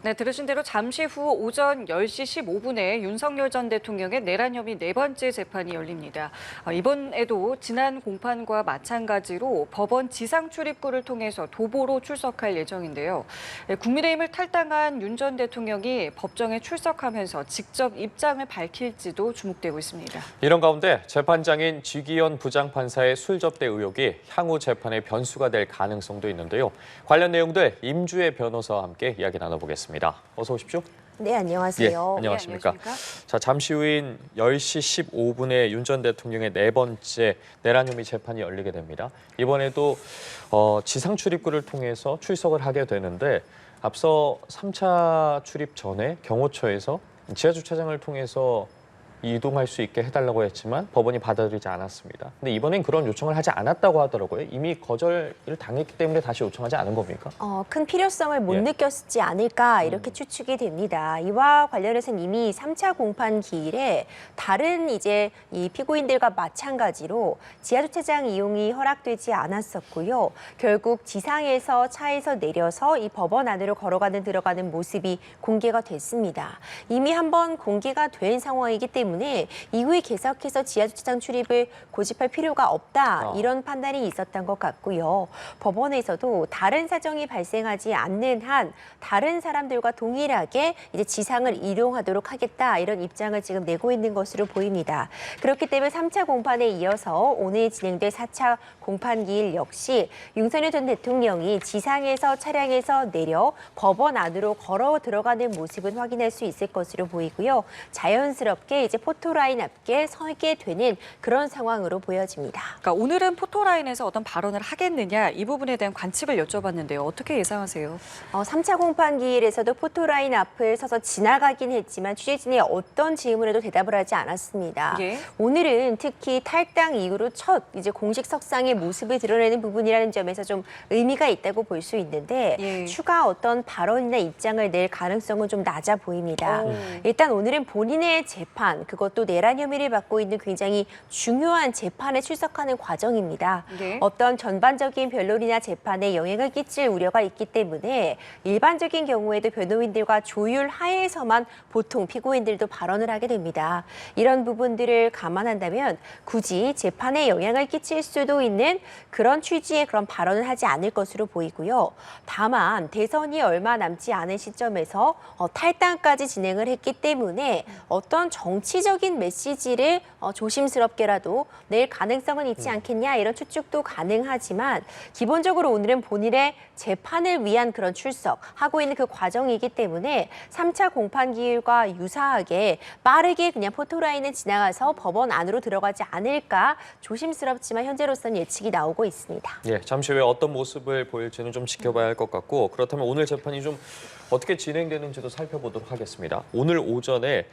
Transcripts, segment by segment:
네, 들으신 대로 잠시 후 오전 10시 15분에 윤석열 전 대통령의 내란 혐의 네 번째 재판이 열립니다. 이번에도 지난 공판과 마찬가지로 법원 지상 출입구를 통해서 도보로 출석할 예정인데요. 국민의힘을 탈당한 윤 전 대통령이 법정에 출석하면서 직접 입장을 밝힐지도 주목되고 있습니다. 이런 가운데 재판장인 지기현 부장판사의 술 접대 의혹이 향후 재판의 변수가 될 가능성도 있는데요. 관련 내용들 임주혜 변호사와 함께 이야기 나눠보겠습니다. 어서 오십시오. 네, 안녕하세요. 예, 안녕하십니까. 네, 안녕하십니까. 자, 잠시 후인 10시 15분에 윤 전 대통령의 네 번째 내란 혐의 재판이 열리게 됩니다. 이번에도 지상 출입구를 통해서 출석을 하게 되는데 앞서 3차 출입 전에 경호처에서 지하 주차장을 통해서 이동할 수 있게 해달라고 했지만 법원이 받아들이지 않았습니다. 근데 이번엔 그런 요청을 하지 않았다고 하더라고요. 이미 거절을 당했기 때문에 다시 요청하지 않은 겁니까? 큰 필요성을 못 느꼈지 않을까 이렇게 추측이 됩니다. 이와 관련해서는 이미 3차 공판 기일에 다른 이 피고인들과 마찬가지로 지하주차장 이용이 허락되지 않았었고요. 결국 지상에서 차에서 내려서 이 법원 안으로 들어가는 모습이 공개가 됐습니다. 이미 한번 공개가 된 상황이기 때문에 이후에 계속해서 지하주차장 출입을 고집할 필요가 없다 이런 판단이 있었던 것 같고요. 법원에서도 다른 사정이 발생하지 않는 한 다른 사람들과 동일하게 이제 지상을 이용하도록 하겠다 이런 입장을 지금 내고 있는 것으로 보입니다. 그렇기 때문에 3차 공판에 이어서 오늘 진행될 4차 공판 기일 역시 윤석열 전 대통령이 지상에서 차량에서 내려 법원 안으로 걸어 들어가는 모습은 확인할 수 있을 것으로 보이고요. 자연스럽게 이제 포토라인 앞에 서게 되는 그런 상황으로 보여집니다. 그러니까 오늘은 포토라인에서 어떤 발언을 하겠느냐 이 부분에 대한 관측을 여쭤봤는데요. 어떻게 예상하세요? 3차 공판 기일에서도 포토라인 앞을 서서 지나가긴 했지만 취재진이 어떤 질문에도 대답을 하지 않았습니다. 예. 오늘은 특히 탈당 이후로 첫 이제 공식 석상의 모습을 드러내는 부분이라는 점에서 좀 의미가 있다고 볼 수 있는데 예. 추가 어떤 발언이나 입장을 낼 가능성은 좀 낮아 보입니다. 오. 일단 오늘은 본인의 재판, 그것도 내란 혐의를 받고 있는 굉장히 중요한 재판에 출석하는 과정입니다. 네. 어떤 전반적인 변론이나 재판에 영향을 끼칠 우려가 있기 때문에 일반적인 경우에도 변호인들과 조율 하에서만 보통 피고인들도 발언을 하게 됩니다. 이런 부분들을 감안한다면 굳이 재판에 영향을 끼칠 수도 있는 그런 취지의 그런 발언을 하지 않을 것으로 보이고요. 다만 대선이 얼마 남지 않은 시점에서 탈당까지 진행을 했기 때문에 어떤 정치적인 메시지를 조심스럽게라도 낼 가능성은 있지 않겠냐 이런 추측도 가능하지만 기본적으로 오늘은 본인의 재판을 위한 그런 출석하고 있는 그 과정이기 때문에 3차 공판 기일과 유사하게 빠르게 그냥 포토라인을 지나가서 법원 안으로 들어가지 않을까 조심스럽지만 현재로서는 예측이 나오고 있습니다. 예, 잠시 후에 어떤 모습을 보일지는 좀 지켜봐야 할 것 같고 그렇다면 오늘 재판이 좀 어떻게 진행되는지도 살펴보도록 하겠습니다. 오늘 오전에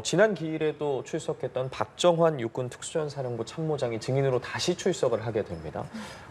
지난 기일에도 출석했던 박정환 육군 특수전사령부 참모장이 증인으로 다시 출석을 하게 됩니다.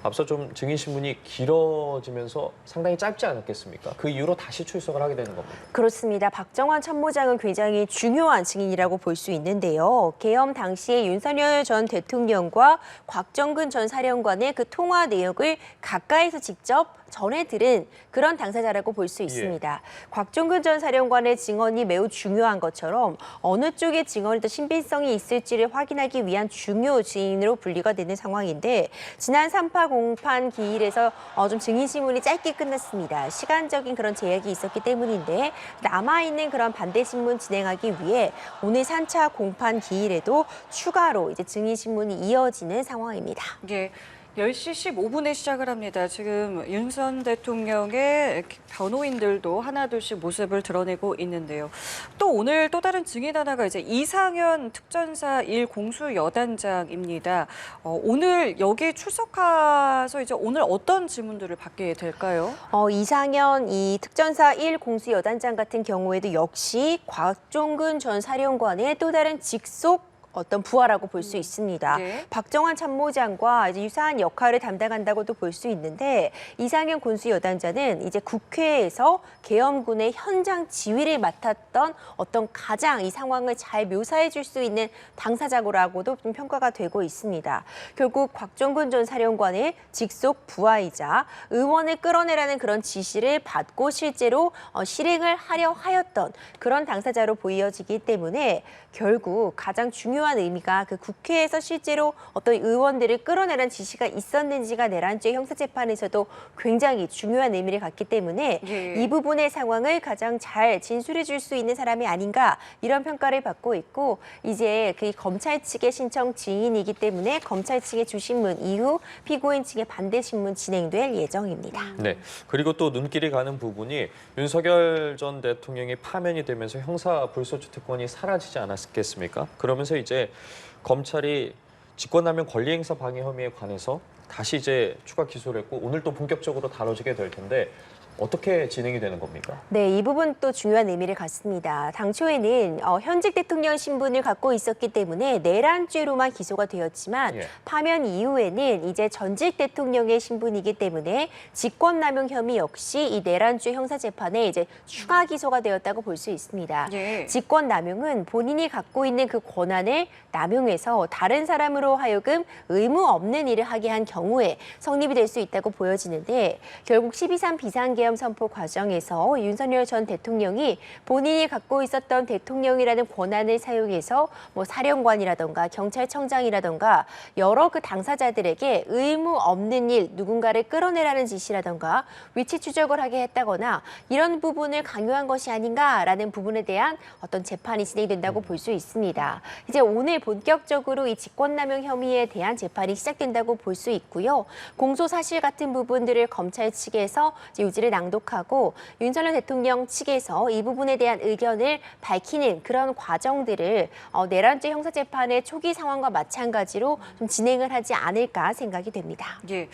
앞서 좀 증인 신문이 길어지면서 상당히 짧지 않았겠습니까? 그 이후로 다시 출석을 하게 되는 겁니다. 그렇습니다. 박정환 참모장은 굉장히 중요한 증인이라고 볼 수 있는데요. 계엄 당시에 윤석열 전 대통령과 곽정근 전 사령관의 그 통화 내역을 가까이서 직접 전해 들은 그런 당사자라고 볼 수 있습니다. 곽종근 전 사령관의 증언이 매우 중요한 것처럼 어느 쪽의 증언이 더 신빙성이 있을지를 확인하기 위한 중요 증인으로 분류가 되는 상황인데 지난 3파 공판 기일에서 좀 증인 신문이 짧게 끝났습니다. 시간적인 그런 제약이 있었기 때문인데 남아있는 그런 반대 신문 진행하기 위해 오늘 3차 공판 기일에도 추가로 이제 증인 신문이 이어지는 상황입니다. 예. 10시 15분에 시작을 합니다. 지금 윤 전 대통령의 변호인들도 하나둘씩 모습을 드러내고 있는데요. 또 오늘 또 다른 증인 하나가 이제 이상현 특전사 1 공수여단장입니다. 오늘 여기 출석해서 이제 오늘 어떤 질문들을 받게 될까요? 이상현 이 특전사 1 공수여단장 같은 경우에도 역시 곽종근 전 사령관의 또 다른 직속 어떤 부하라고 볼 수 있습니다. 네. 박정환 참모장과 이제 유사한 역할을 담당한다고도 볼 수 있는데 이상현 군수여단자는 이제 국회에서 계엄군의 현장 지휘를 맡았던 어떤 가장 이 상황을 잘 묘사해 줄 수 있는 당사자라고도 좀 평가가 되고 있습니다. 결국 곽종근 전 사령관의 직속 부하이자 의원을 끌어내라는 그런 지시를 받고 실제로 실행을 하려 하였던 그런 당사자로 보여지기 때문에 결국 가장 중요한 의미가 그 국회에서 실제로 어떤 의원들을 끌어내라는 지시가 있었는지가 내란죄 형사재판에서도 굉장히 중요한 의미를 갖기 때문에 예. 이 부분의 상황을 가장 잘 진술해 줄 수 있는 사람이 아닌가 이런 평가를 받고 있고 이제 그 검찰 측의 신청 증인이기 때문에 검찰 측의 주신문 이후 피고인 측의 반대 신문 진행될 예정입니다. 네. 그리고 또 눈길이 가는 부분이 윤석열 전 대통령이 파면이 되면서 형사 불소추 특권이 사라지지 않았겠습니까? 그러면서 이제 검찰이 직권남용 권리행사 방해 혐의에 관해서 다시 이제 추가 기소를 했고 오늘 또 본격적으로 다뤄지게 될 텐데 어떻게 진행이 되는 겁니까? 네, 이 부분 또 중요한 의미를 갖습니다. 당초에는 현직 대통령 신분을 갖고 있었기 때문에 내란죄로만 기소가 되었지만 예. 파면 이후에는 이제 전직 대통령의 신분이기 때문에 직권남용 혐의 역시 이 내란죄 형사재판에 이제 추가 기소가 되었다고 볼 수 있습니다. 예. 직권남용은 본인이 갖고 있는 그 권한을 남용해서 다른 사람으로 하여금 의무 없는 일을 하게 한 경우에 성립이 될 수 있다고 보여지는데 결국 12.3 비상계엄 선포 과정에서 윤석열 전 대통령이 본인이 갖고 있었던 대통령이라는 권한을 사용해서 뭐 사령관이라던가 경찰청장이라던가 여러 그 당사자들에게 의무 없는 일 누군가를 끌어내라는 지시라던가 위치 추적을 하게 했다거나 이런 부분을 강요한 것이 아닌가라는 부분에 대한 어떤 재판이 진행된다고 볼 수 있습니다. 이제 오늘 본격적으로 이 직권남용 혐의에 대한 재판이 시작된다고 볼 수 있고요. 공소 사실 같은 부분들을 검찰 측에서 이제 유지를 낭독하고 윤석열 대통령 측에서 이 부분에 대한 의견을 밝히는 그런 과정들을 내란죄 형사재판의 초기 상황과 마찬가지로 좀 진행을 하지 않을까 생각이 됩니다. 예.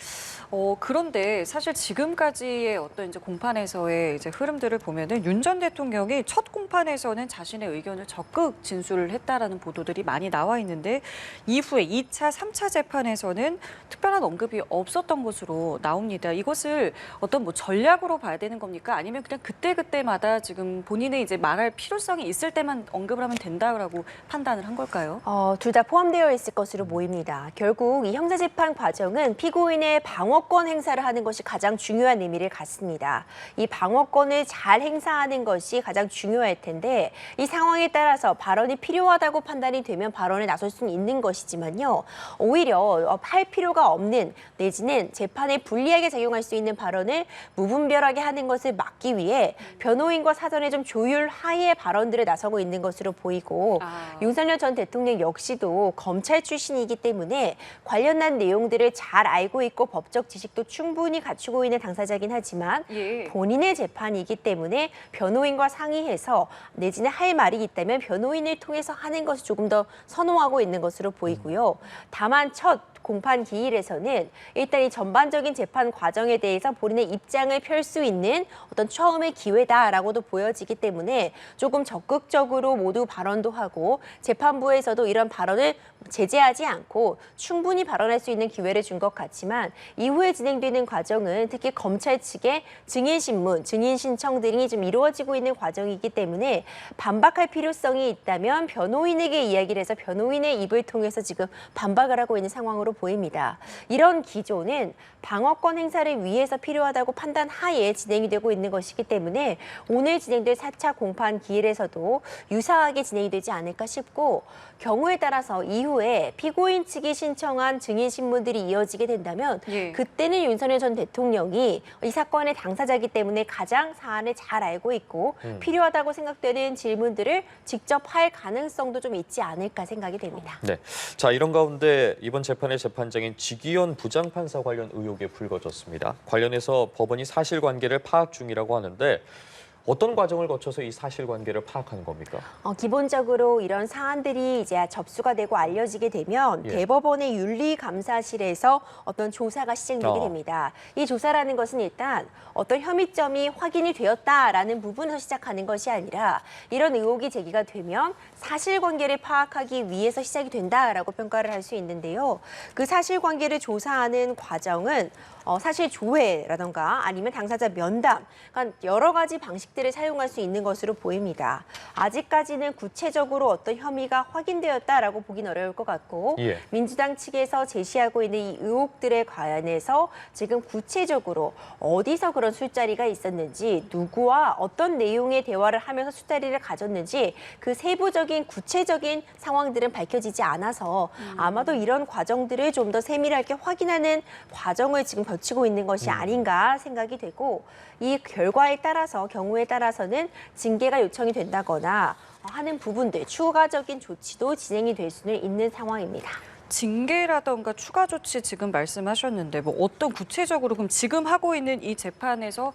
그런데 사실 지금까지의 어떤 이제 공판에서의 이제 흐름들을 보면은 윤 전 대통령이 첫 공판에서는 자신의 의견을 적극 진술을 했다라는 보도들이 많이 나와 있는데 이후에 2차, 3차 재판에서는 특별한 언급이 없었던 것으로 나옵니다. 이것을 어떤 뭐 전략으로 봐야 되는 겁니까? 아니면 그냥 그때그때마다 지금 본인의 이제 말할 필요성이 있을 때만 언급을 하면 된다라고 판단을 한 걸까요? 둘 다 포함되어 있을 것으로 보입니다. 결국 이 형사재판 과정은 피고인의 방어권 행사를 하는 것이 가장 중요한 의미를 갖습니다. 이 방어권을 잘 행사하는 것이 가장 중요할 텐데 이 상황에 따라서 발언이 필요하다고 판단이 되면 발언에 나설 수는 있는 것이지만요. 오히려 할 필요가 없는 내지는 재판에 불리하게 작용할 수 있는 발언을 무분별하게 하는 것을 막기 위해 변호인과 사전에 좀 조율하에 발언들에 나서고 있는 것으로 보이고 윤석열 전 대통령 역시도 검찰 출신이기 때문에 관련한 내용들을 잘 알고 있고 법적 지식도 충분히 갖추고 있는 당사자긴 하지만 예. 본인의 재판이기 때문에 변호인과 상의해서 내지는 할 말이 있다면 변호인을 통해서 하는 것을 조금 더 선호하고 있는 것으로 보이고요. 다만 첫 공판 기일에서는 일단 이 전반적인 재판 과정에 대해서 본인의 입장을 펼 수 있는 어떤 처음의 기회다라고도 보여지기 때문에 조금 적극적으로 모두 발언도 하고 재판부에서도 이런 발언을 제재하지 않고 충분히 발언할 수 있는 기회를 준 것 같지만 이후에 진행되는 과정은 특히 검찰 측의 증인신문, 증인신청 등이 좀 이루어지고 있는 과정이기 때문에 반박할 필요성이 있다면 변호인에게 이야기를 해서 변호인의 입을 통해서 지금 반박을 하고 있는 상황으로 보입니다. 이런 기조는 방어권 행사를 위해서 필요하다고 판단하에 진행이 되고 있는 것이기 때문에 오늘 진행될 4차 공판 기일에서도 유사하게 진행이 되지 않을까 싶고 경우에 따라서 이후에 피고인 측이 신청한 증인신문들이 이어지게 된다면 예. 그때는 윤석열 전 대통령이 이 사건의 당사자이기 때문에 가장 사안을 잘 알고 있고 필요하다고 생각되는 질문들을 직접 할 가능성도 좀 있지 않을까 생각이 됩니다. 네. 자, 이런 가운데 이번 재판의 재판장인 지기현 부장판사 관련 의혹이 불거졌습니다. 관련해서 법원이 사실관계를 파악 중이라고 하는데 어떤 과정을 거쳐서 이 사실관계를 파악하는 겁니까? 기본적으로 이런 사안들이 이제 접수가 되고 알려지게 되면 예. 대법원의 윤리감사실에서 어떤 조사가 시작되게 어. 됩니다. 이 조사라는 것은 일단 어떤 혐의점이 확인이 되었다라는 부분에서 시작하는 것이 아니라 이런 의혹이 제기가 되면 사실관계를 파악하기 위해서 시작이 된다라고 평가를 할 수 있는데요. 그 사실관계를 조사하는 과정은 사실 조회라던가 아니면 당사자 면담, 그러니까 여러 가지 방식들을 사용할 수 있는 것으로 보입니다. 아직까지는 구체적으로 어떤 혐의가 확인되었다라고 보긴 어려울 것 같고 예. 민주당 측에서 제시하고 있는 이 의혹들에 관해서 지금 구체적으로 어디서 그런 술자리가 있었는지 누구와 어떤 내용의 대화를 하면서 술자리를 가졌는지 그 세부적인 구체적인 상황들은 밝혀지지 않아서 아마도 이런 과정들을 좀 더 세밀하게 확인하는 과정을 지금 거치고 있는 것이 아닌가 생각이 되고 이 결과에 따라서 경우에 따라서는 징계가 요청이 된다거나 하는 부분들 추가적인 조치도 진행이 될 수는 있는 상황입니다. 징계라던가 추가 조치 지금 말씀하셨는데 뭐 어떤 구체적으로 그럼 지금 하고 있는 이 재판에서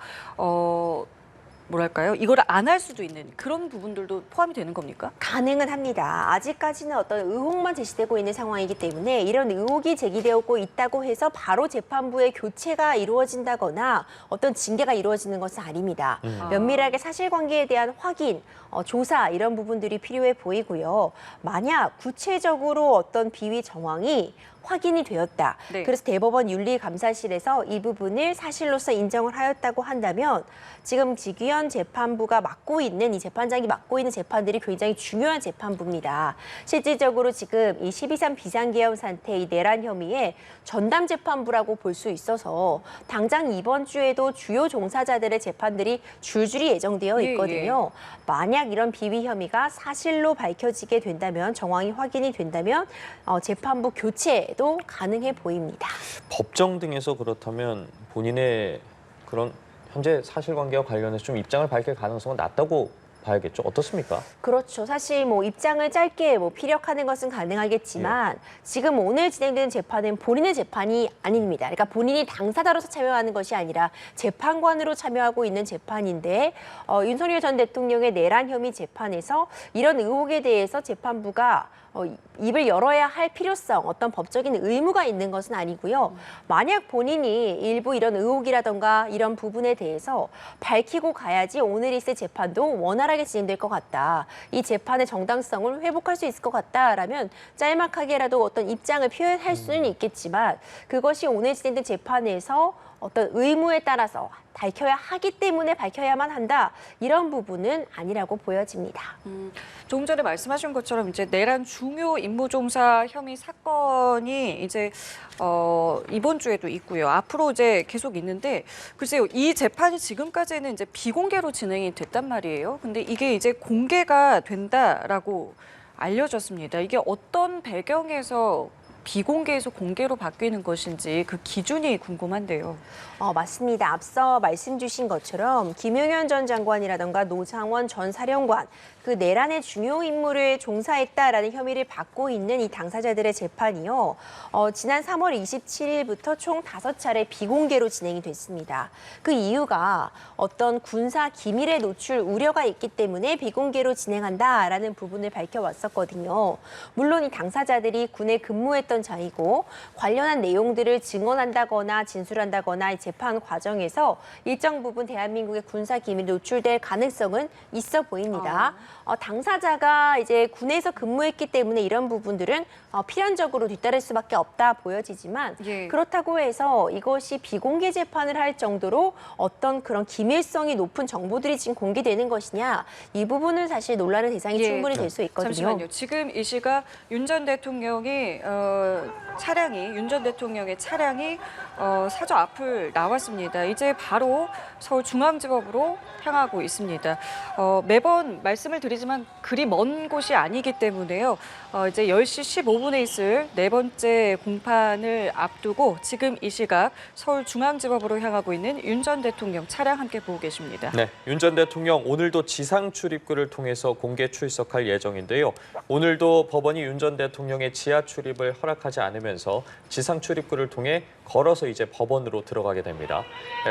뭐랄까요? 이걸 안 할 수도 있는 그런 부분들도 포함이 되는 겁니까? 가능은 합니다. 아직까지는 어떤 의혹만 제시되고 있는 상황이기 때문에 이런 의혹이 제기되고 있다고 해서 바로 재판부의 교체가 이루어진다거나 어떤 징계가 이루어지는 것은 아닙니다. 면밀하게 사실관계에 대한 확인, 조사 이런 부분들이 필요해 보이고요. 만약 구체적으로 어떤 비위 정황이 확인이 되었다. 네. 그래서 대법원 윤리감사실에서 이 부분을 사실로서 인정을 하였다고 한다면 지금 지규현 재판부가 맡고 있는 이 재판장이 맡고 있는 재판들이 굉장히 중요한 재판부입니다. 실질적으로 지금 이 12.3 비상계엄 사태 이 내란 혐의의 전담 재판부라고 볼 수 있어서 당장 이번 주에도 주요 종사자들의 재판들이 줄줄이 예정되어 있거든요. 만약 이런 비위 혐의가 사실로 밝혀지게 된다면 정황이 확인이 된다면 재판부 교체도 가능해 보입니다. 법정 등에서 그렇다면 본인의 그런 현재 사실관계와 관련해서 좀 입장을 밝힐 가능성은 낮다고 봐야겠죠. 어떻습니까? 그렇죠. 사실 뭐 입장을 짧게 피력하는 것은 가능하겠지만 지금 오늘 진행되는 재판은 본인의 재판이 아닙니다. 그러니까 본인이 당사자로서 참여하는 것이 아니라 재판관으로 참여하고 있는 재판인데 윤석열 전 대통령의 내란 혐의 재판에서 이런 의혹에 대해서 재판부가 입을 열어야 할 필요성, 어떤 법적인 의무가 있는 것은 아니고요. 만약 본인이 일부 이런 의혹이라던가 이런 부분에 대해서 밝히고 가야지 오늘 있을 재판도 원활하게 진행될 것 같다. 이 재판의 정당성을 회복할 수 있을 것 같다라면 짤막하게라도 어떤 입장을 표현할 수는 있겠지만 그것이 오늘 진행된 재판에서 어떤 의무에 따라서 밝혀야 하기 때문에 밝혀야만 한다. 이런 부분은 아니라고 보여집니다. 조금 전에 말씀하신 것처럼 이제 내란 중요 임무종사 혐의 사건이 이제 이번 주에도 있고요. 앞으로 이제 계속 있는데 글쎄요, 이 재판이 지금까지는 이제 비공개로 진행이 됐단 말이에요. 근데 이게 이제 공개가 된다라고 알려졌습니다. 이게 어떤 배경에서 비공개에서 공개로 바뀌는 것인지 그 기준이 궁금한데요. 맞습니다. 앞서 말씀 주신 것처럼 김용현 전 장관이라던가 노장원 전 사령관 그 내란의 중요 임무를 종사했다라는 혐의를 받고 있는 이 당사자들의 재판이요. 지난 3월 27일부터 총 5차례 비공개로 진행이 됐습니다. 그 이유가 어떤 군사 기밀의 노출 우려가 있기 때문에 비공개로 진행한다라는 부분을 밝혀왔었거든요. 물론 이 당사자들이 군에 근무했던 자이고 관련한 내용들을 증언한다거나 진술한다거나 이 재판 과정에서 일정 부분 대한민국의 군사 기밀이 노출될 가능성은 있어 보입니다. 당사자가 이제 군에서 근무했기 때문에 이런 부분들은 필연적으로 뒤따를 수밖에 없다 보여지지만 예. 그렇다고 해서 이것이 비공개 재판을 할 정도로 어떤 그런 기밀성이 높은 정보들이 지금 공개되는 것이냐 이 부분은 사실 논란의 대상이 예. 충분히 될 수 있거든요. 잠시만요. 지금 이 시각 윤 전 대통령이 윤 전 대통령의 차량이 사저 앞을 나왔습니다. 이제 바로 서울중앙지법으로 향하고 있습니다. 매번 말씀을 드리지만 그리 먼 곳이 아니기 때문에요. 이제 10시 15분에 있을 네 번째 공판을 앞두고 지금 이 시각 서울중앙지법으로 향하고 있는 윤 전 대통령 차량 함께 보고 계십니다. 네, 윤 전 대통령 오늘도 지상 출입구를 통해서 공개 출석할 예정인데요. 오늘도 법원이 윤 전 대통령의 지하 출입을 허락하지 않으면 되면서 지상 출입구를 통해 걸어서 이제 법원으로 들어가게 됩니다.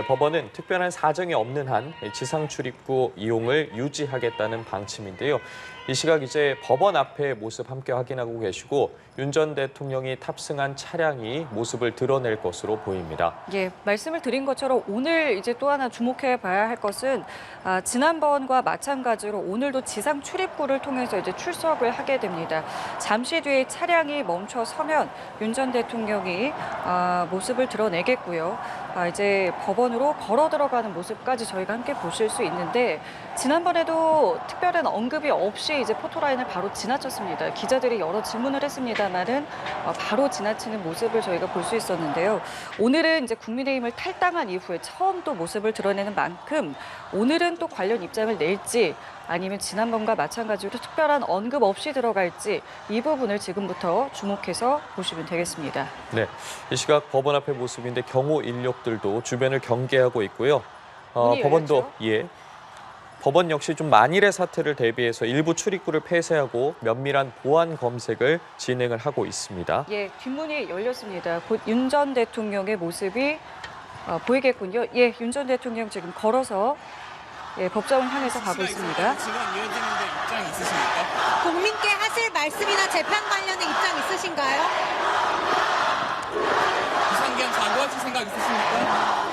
법원은 특별한 사정이 없는 한 지상 출입구 이용을 유지하겠다는 방침인데요. 이 시각 이제 법원 앞의 모습 함께 확인하고 계시고 윤 전 대통령이 탑승한 차량이 모습을 드러낼 것으로 보입니다. 예, 말씀을 드린 것처럼 오늘 이제 또 하나 주목해 봐야 할 것은 지난번과 마찬가지로 오늘도 지상 출입구를 통해서 이제 출석을 하게 됩니다. 잠시 뒤에 차량이 멈춰 서면 윤 전 대통령이 모습을 드러내겠고요. 이제 법원으로 걸어 들어가는 모습까지 저희가 함께 보실 수 있는데 지난번에도 특별한 언급이 없이 이제 포토라인을 바로 지나쳤습니다. 기자들이 여러 질문을 했습니다만은 바로 지나치는 모습을 저희가 볼 수 있었는데요. 오늘은 이제 국민의힘을 탈당한 이후에 처음 또 모습을 드러내는 만큼 오늘은 또 관련 입장을 낼지 아니면 지난번과 마찬가지로 특별한 언급 없이 들어갈지 이 부분을 지금부터 주목해서 보시면 되겠습니다. 네, 이 시각 법원 앞의 모습인데 경호 인력들도 주변을 경계하고 있고요. 법원도 법원 역시 좀 만일의 사태를 대비해서 일부 출입구를 폐쇄하고 면밀한 보안 검색을 진행을 하고 있습니다. 예, 뒷문이 열렸습니다. 곧 윤 전 대통령의 모습이 보이겠군요. 예, 윤 전 대통령 지금 걸어서 법정을 향해서 가고 있습니다. 증언 이어지는데 입장 있으십니까? 국민께 하실 말씀이나 재판 관련된 입장 있으신가요? 비상경 사과하실 생각 있으십니까?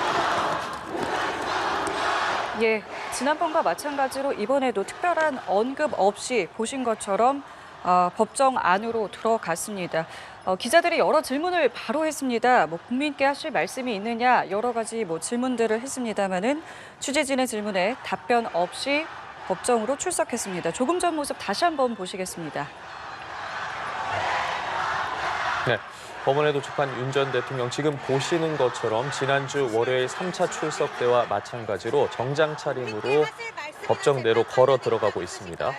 예, 지난번과 마찬가지로 이번에도 특별한 언급 없이 보신 것처럼 법정 안으로 들어갔습니다. 기자들이 여러 질문을 바로 했습니다. 국민께 하실 말씀이 있느냐 여러 가지 질문들을 했습니다만은 취재진의 질문에 답변 없이 법정으로 출석했습니다. 조금 전 모습 다시 한번 보시겠습니다. 네. 법원에 도착한 윤 전 대통령 지금 보시는 것처럼 지난주 월요일 3차 출석 때와 마찬가지로 정장 차림으로 법정 내로 걸어 들어가고 있습니다.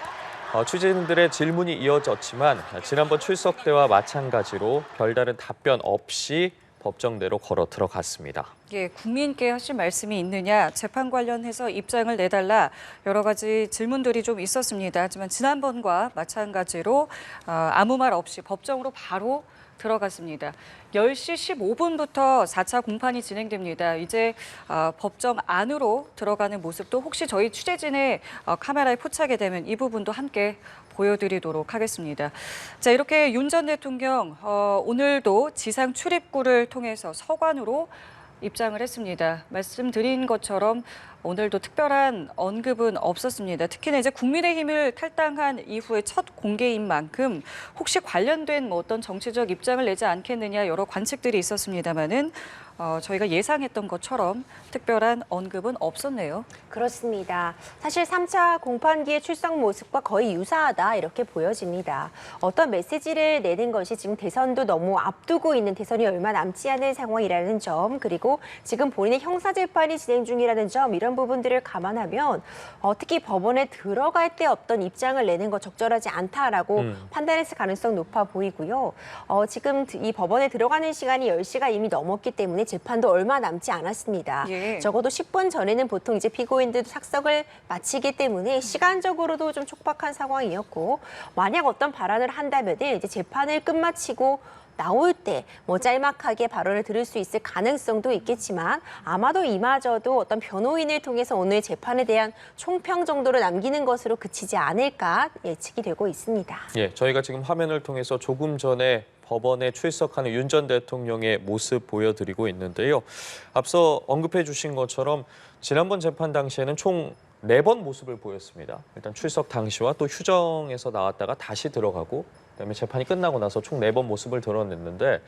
취재진들의 질문이 이어졌지만 지난번 출석 때와 마찬가지로 별다른 답변 없이 법정 내로 걸어 들어갔습니다. 예, 국민께 하실 말씀이 있느냐, 재판 관련해서 입장을 내달라 여러 가지 질문들이 좀 있었습니다. 하지만 지난번과 마찬가지로 아무 말 없이 법정으로 바로 들어갔습니다. 10시 15분부터 4차 공판이 진행됩니다. 이제 법정 안으로 들어가는 모습도 혹시 저희 취재진의 카메라에 포착이 되면 이 부분도 함께 보여드리도록 하겠습니다. 자, 이렇게 윤 전 대통령 오늘도 지상 출입구를 통해서 서관으로 입장을 했습니다. 말씀드린 것처럼 오늘도 특별한 언급은 없었습니다. 특히나 이제 국민의힘을 탈당한 이후에 첫 공개인 만큼 혹시 관련된 어떤 정치적 입장을 내지 않겠느냐 여러 관측들이 있었습니다만은 저희가 예상했던 것처럼 특별한 언급은 없었네요. 그렇습니다. 사실 3차 공판기의 출석 모습과 거의 유사하다 이렇게 보여집니다. 어떤 메시지를 내는 것이 지금 대선도 너무 앞두고 있는 대선이 얼마 남지 않은 상황이라는 점 그리고 지금 본인의 형사재판이 진행 중이라는 점 이런 부분들을 감안하면 특히 법원에 들어갈 때 어떤 입장을 내는 것 적절하지 않다라고 판단했을 가능성 높아 보이고요. 지금 이 법원에 들어가는 시간이 10시가 이미 넘었기 때문에 재판도 얼마 남지 않았습니다. 예. 적어도 10분 전에는 보통 이제 피고인들도 착석을 마치기 때문에 시간적으로도 좀 촉박한 상황이었고 만약 어떤 발언을 한다면 이제 재판을 끝마치고 나올 때 짤막하게 발언을 들을 수 있을 가능성도 있겠지만 아마도 이마저도 어떤 변호인을 통해서 오늘 재판에 대한 총평 정도로 남기는 것으로 그치지 않을까 예측이 되고 있습니다. 예, 저희가 지금 화면을 통해서 조금 전에 법원에 출석하는 윤 전 대통령의 모습 보여드리고 있는데요. 앞서 언급해 주신 것처럼 지난번 재판 당시에는 총 4번 모습을 보였습니다. 일단 출석 당시와 또 휴정에서 나왔다가 다시 들어가고 그다음에 재판이 끝나고 나서 총 4번 모습을 드러냈는데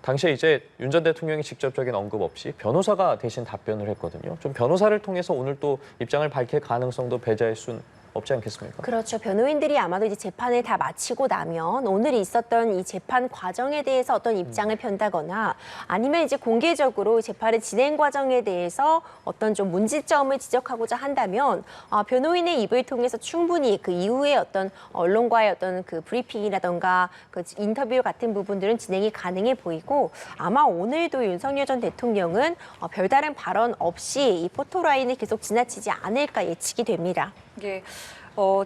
당시에 이제 윤 전 대통령이 직접적인 언급 없이 변호사가 대신 답변을 했거든요. 좀 변호사를 통해서 오늘 또 입장을 밝힐 가능성도 배제할 순 없지 않겠습니까? 그렇죠. 변호인들이 아마도 이제 재판을 다 마치고 나면 오늘 있었던 이 재판 과정에 대해서 어떤 입장을 편다거나 아니면 이제 공개적으로 재판의 진행 과정에 대해서 어떤 좀 문제점을 지적하고자 한다면 변호인의 입을 통해서 충분히 그 이후에 어떤 언론과의 어떤 그 브리핑이라던가 그 인터뷰 같은 부분들은 진행이 가능해 보이고 아마 오늘도 윤석열 전 대통령은 별다른 발언 없이 이 포토라인을 계속 지나치지 않을까 예측이 됩니다. 예.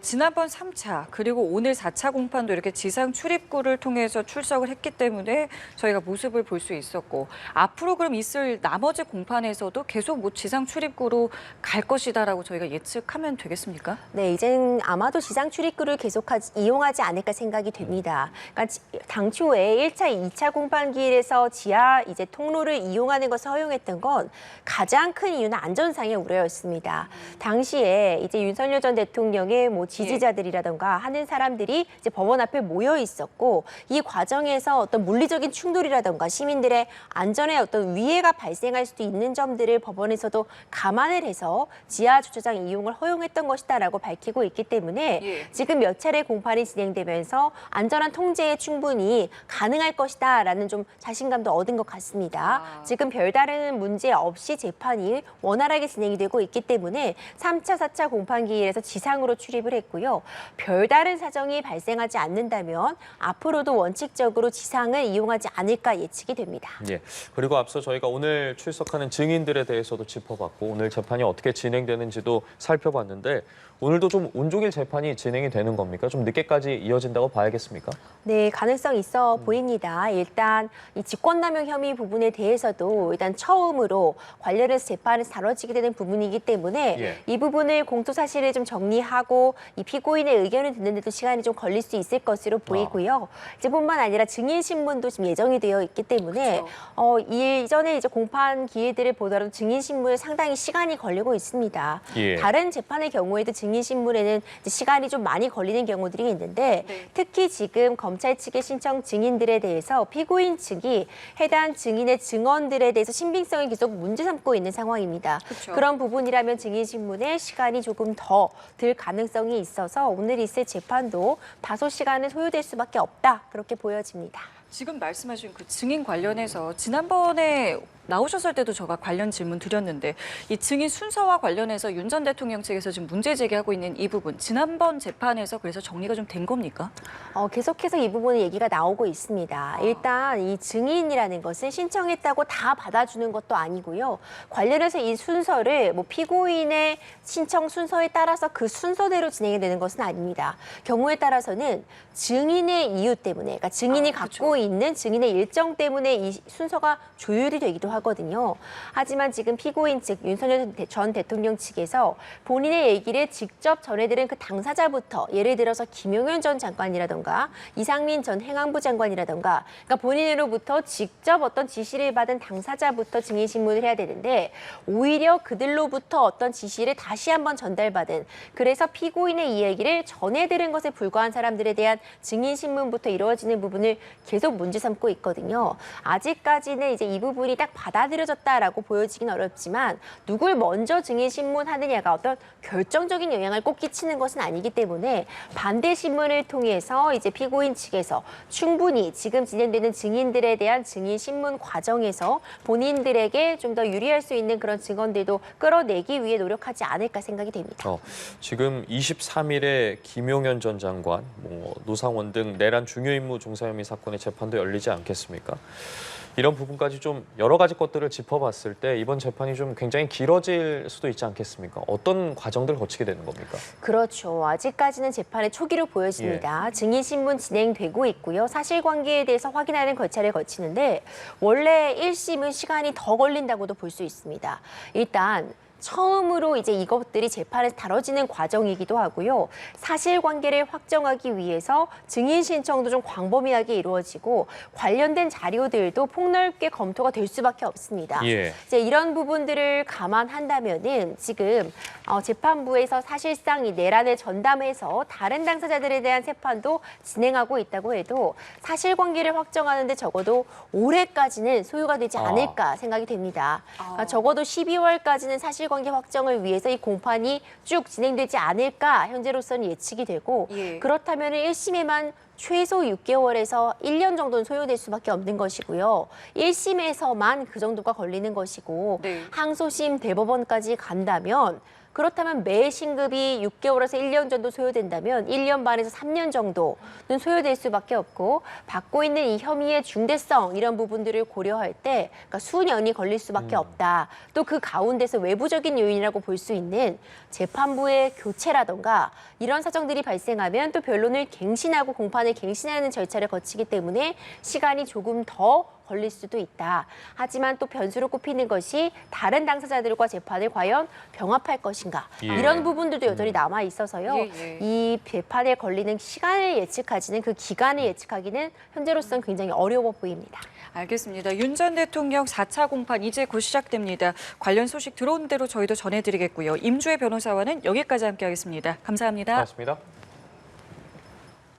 지난번 3차 그리고 오늘 4차 공판도 이렇게 지상 출입구를 통해서 출석을 했기 때문에 저희가 모습을 볼 수 있었고 앞으로 그럼 있을 나머지 공판에서도 계속 뭐 지상 출입구로 갈 것이다라고 저희가 예측하면 되겠습니까? 네, 이제는 아마도 지상 출입구를 계속 이용하지 않을까 생각이 됩니다. 그러니까 당초에 1차, 2차 공판기일에서 지하 이제 통로를 이용하는 것을 허용했던 건 가장 큰 이유는 안전상의 우려였습니다. 당시에 이제 윤석열 전 대통령의 뭐 지지자들이라던가 하는 사람들이 이제 법원 앞에 모여 있었고 이 과정에서 어떤 물리적인 충돌이라던가 시민들의 안전에 어떤 위해가 발생할 수도 있는 점들을 법원에서도 감안을 해서 지하 주차장 이용을 허용했던 것이다라고 밝히고 있기 때문에 지금 몇 차례 공판이 진행되면서 안전한 통제에 충분히 가능할 것이다라는 좀 자신감도 얻은 것 같습니다. 지금 별다른 문제 없이 재판이 원활하게 진행이 되고 있기 때문에 3차, 4차 공판기일에서 지상으로 출입을 했고요. 별다른 사정이 발생하지 않는다면 앞으로도 원칙적으로 지상을 이용하지 않을까 예측이 됩니다. 예. 그리고 앞서 저희가 오늘 출석하는 증인들에 대해서도 짚어봤고 오늘 재판이 어떻게 진행되는지도 살펴봤는데 오늘도 좀 온종일 재판이 진행이 되는 겁니까? 좀 늦게까지 이어진다고 봐야겠습니까? 네, 가능성 있어 보입니다. 일단 이 직권남용 혐의 부분에 대해서도 일단 처음으로 관련해서 재판에서 다뤄지게 되는 부분이기 때문에 이 부분을 공소 사실을 좀 정리하고 이 피고인의 의견을 듣는 데도 시간이 좀 걸릴 수 있을 것으로 보이고요. 이제뿐만 아니라 증인 신문도 지금 예정이 되어 있기 때문에 이전에 이제 공판 기일들을 보더라도 증인 신문에 상당히 시간이 걸리고 있습니다. 다른 재판의 경우에도 증인 신문에는 시간이 좀 많이 걸리는 경우들이 있는데 특히 지금 검찰 측의 신청 증인들에 대해서 피고인 측이 해당 증인의 증언들에 대해서 신빙성을 계속 문제 삼고 있는 상황입니다. 그런 부분이라면 증인 신문에 시간이 조금 더 들 가능성이 있어서 오늘 있을 재판도 다소 시간은 소요될 수밖에 없다. 그렇게 보여집니다. 지금 말씀하신 그 증인 관련해서 지난번에 나오셨을 때도 제가 관련 질문 드렸는데 이 증인 순서와 관련해서 윤 전 대통령 측에서 지금 문제 제기하고 있는 이 부분 지난번 재판에서 그래서 정리가 좀 된 겁니까? 계속해서 이 부분은 얘기가 나오고 있습니다. 일단 이 증인이라는 것은 신청했다고 다 받아주는 것도 아니고요. 관련해서 이 순서를 뭐 피고인의 신청 순서에 따라서 그 순서대로 진행이 되는 것은 아닙니다. 경우에 따라서는 증인의 이유 때문에, 그러니까 증인이 갖고 있는 증인의 일정 때문에 이 순서가 조율이 되기도 하거든요. 하지만 지금 피고인 측 윤석열 전 대통령 측에서 본인의 얘기를 직접 전해들은 그 당사자부터 예를 들어서 김용현 전 장관이라던가 이상민 전 행안부 장관이라던가 그러니까 본인으로부터 직접 어떤 지시를 받은 당사자부터 증인 신문을 해야 되는데 오히려 그들로부터 어떤 지시를 다시 한번 전달받은 그래서 피고인의 이야기를 전해들은 것에 불과한 사람들에 대한 증인 신문부터 이루어지는 부분을 계속 문제 삼고 있거든요. 아직까지는 이제 이 부분이 딱 받아들여졌다라고 보여지긴 어렵지만 누굴 먼저 증인 신문하느냐가 어떤 결정적인 영향을 꼭 끼치는 것은 아니기 때문에 반대 신문을 통해서 이제 피고인 측에서 충분히 지금 진행되는 증인들에 대한 증인 신문 과정에서 본인들에게 좀 더 유리할 수 있는 그런 증언들도 끌어내기 위해 노력하지 않을까 생각이 됩니다. 지금 23일에 김용현 전 장관, 노상원 등 내란 중요 임무 종사 혐의 사건의 재판도 열리지 않겠습니까? 이런 부분까지 좀 여러 가지 것들을 짚어봤을 때 이번 재판이 좀 굉장히 길어질 수도 있지 않겠습니까? 어떤 과정들을 거치게 되는 겁니까? 그렇죠. 아직까지는 재판의 초기로 보여집니다. 증인 신문 진행되고 있고요. 사실관계에 대해서 확인하는 절차를 거치는데 원래 1심은 시간이 더 걸린다고도 볼 수 있습니다. 일단 처음으로 이제 이것들이 재판에서 다뤄지는 과정이기도 하고요. 사실관계를 확정하기 위해서 증인 신청도 좀 광범위하게 이루어지고 관련된 자료들도 폭넓게 검토가 될 수밖에 없습니다. 이제 이런 부분들을 감안한다면은 지금 재판부에서 사실상 이 내란을 전담해서 다른 당사자들에 대한 재판도 진행하고 있다고 해도 사실관계를 확정하는데 적어도 올해까지는 소요가 되지 않을까 생각이 됩니다. 그러니까 적어도 12월까지는 사실관계 확정을 위해서 이 공판이 쭉 진행되지 않을까 현재로서는 예측이 되고 그렇다면 1심에만 최소 6개월에서 1년 정도는 소요될 수밖에 없는 것이고요. 1심에서만 그 정도가 걸리는 것이고 항소심 대법원까지 간다면 그렇다면 매 신급이 6개월에서 1년 정도 소요된다면 1년 반에서 3년 정도는 소요될 수밖에 없고 받고 있는 이 혐의의 중대성 이런 부분들을 고려할 때 그러니까 수년이 걸릴 수밖에 없다. 또 그 가운데서 외부적인 요인이라고 볼 수 있는 재판부의 교체라던가 이런 사정들이 발생하면 또 변론을 갱신하고 공판을 갱신하는 절차를 거치기 때문에 시간이 조금 더 걸릴 수도 있다. 하지만 또 변수로 꼽히는 것이 다른 당사자들과 재판을 과연 병합할 것인가. 예. 이런 부분들도 여전히 남아 있어서요. 이 재판에 걸리는 시간을 예측하지는 그 기간을 예측하기는 현재로서는 굉장히 어려워 보입니다. 알겠습니다. 윤 전 대통령 4차 공판 이제 곧 시작됩니다. 관련 소식 들어온 대로 저희도 전해드리겠고요. 임주혜 변호사와는 여기까지 함께하겠습니다. 감사합니다. 고맙습니다.